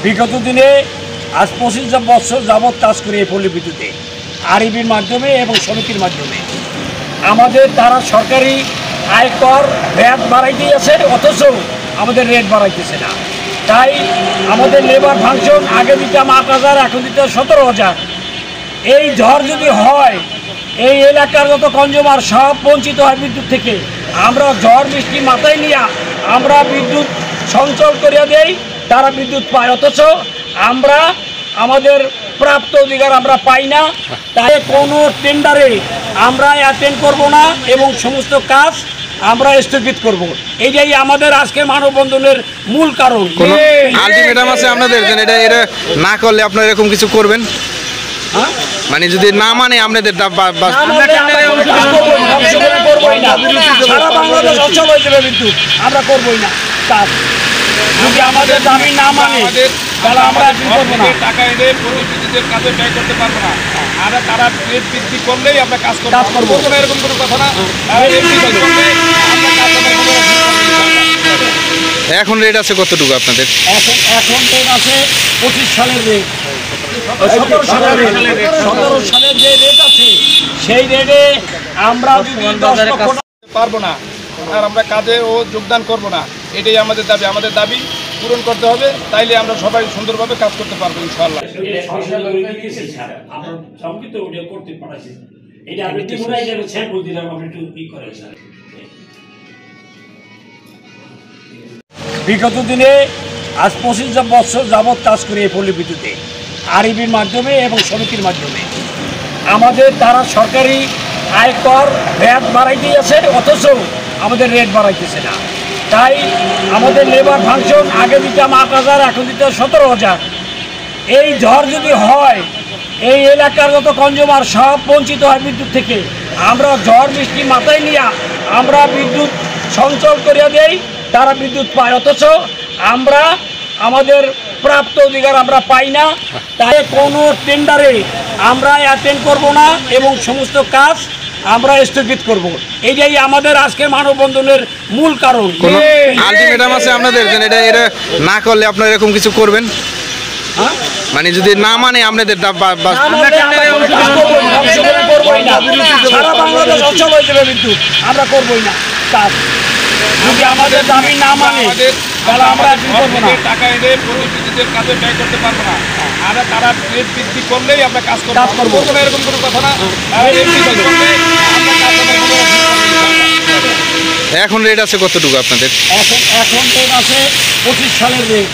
বিগত দিনে আজ 25 বছর যাবৎ কাজ করি এই পল্লী বিদ্যুতে আরইবির মাধ্যমে এবং সমিতির মাধ্যমে। আমাদের তারা সরকারি আয়কর ভ্যাট বাড়াইতেই আছে, অথচ আমাদের রেট বাড়াইতেছে না। তাই আমাদের লেবার ফাংশন আগে দিতাম 8,000, এখন দিতে 17,000। এই ঝড় যদি হয়, এই এলাকার যত কনজিউমার সব বঞ্চিত হয় বিদ্যুৎ থেকে। আমরা ঝড় বৃষ্টি মাথায় নিয়ে আমরা বিদ্যুৎ সঞ্চল করিয়া দেই, তারা বিদ্যুৎ পায়, অথচ আমরা আমাদের প্রাপ্ত অধিকার আমরা পাই না। তাই কোনো টেন্ডারে আমরা অ্যাটেন্ড করব না এবং সমস্ত কাজ আমরা স্থগিত করব। এইটাই আমাদের আজকে মানববন্ধনের মূল কারণ। আলটিমেটাম আছে আপনাদের, এটা না করলে আপনারা এরকম কিছু করবেন? মানে যদি না মানে আপনাদের সারা বাংলাদেশ অচল হয়ে যাবে বিদ্যুৎ, আমরা করবোই না কাজ। যদি আমাদের দাবি না মানে তাহলে আমরা টাকা এনে পরিস্থিতিদের কাজে ব্যয় করতে পারবো না। আর তারা রেট বৃদ্ধি করলেই আমরা কাজ করবো না, এরকম কোনো কথা না। এখন রেট আছে কতটুকু আপনাদের? এখন রেট আছে 25 সালের রেট, 17 সালের যে রেট আছে সেই রেটে আমরা যদি 10 লক্ষ পারবো না, আর আমরা কাজে যোগদান করবো না। এটাই আমাদের দাবি। আমাদের দাবি পূরণ করতে হবে, তাইলে আমরা সবাই সুন্দরভাবে কাজ করতে পারবো ইনশাআল্লাহ। বিগত দিনে আজ 25 বছর যাবৎ কাজ করি এই পল্লী বিদ্যুতে আরইবির মাধ্যমে এবং সমিতির মাধ্যমে। আমাদের তারা সরকারি আয়কর ভ্যাট বাড়াইতেই আছে, অথচ আমাদের রেট বাড়াইতেছে না। তাই আমাদের লেবার ফাংশন আগে দিতাম 8,000, এখন দিতে 17,000। এই ঝড় যদি হয়, এই এলাকার যত কনজিউমার সব বঞ্চিত হয় বিদ্যুৎ থেকে। আমরা ঝড় বৃষ্টি মাথায় নিয়ে আমরা বিদ্যুৎ সঞ্চল করিয়া দেই, তারা বিদ্যুৎ পায়, অথচ আমরা আমাদের প্রাপ্ত অধিকার আমরা পাই না। তাই কোনো টেন্ডারে আমরা অ্যাটেন্ড করব না এবং সমস্ত কাজ আমরা স্থগিত করব। এইটাই আমাদের আজকে মানববন্ধনের মূল কারণ। আলটিমেটাম আছে আপনাদের, এটা না করলে আপনারা এরকম কিছু করবেন? মানে যদি না মানে আপনাদের সারা বাংলাদেশ অচল হয়ে যাবে বিদ্যুৎ, আমরা করবোই না কাজ। যদি আমাদের দাবি না মানে তাহলে আমরা টাকা এনে পরিস্থিতিদের কাজে ব্যয় করতে পারবো না। আর তারা রেট বৃদ্ধি করলেই আমরা কাজ করবো না, এরকম কোনো কথা না। এখন রেট আছে কতটুকু আপনাদের? এখন রেট আছে 25 সালের রেট।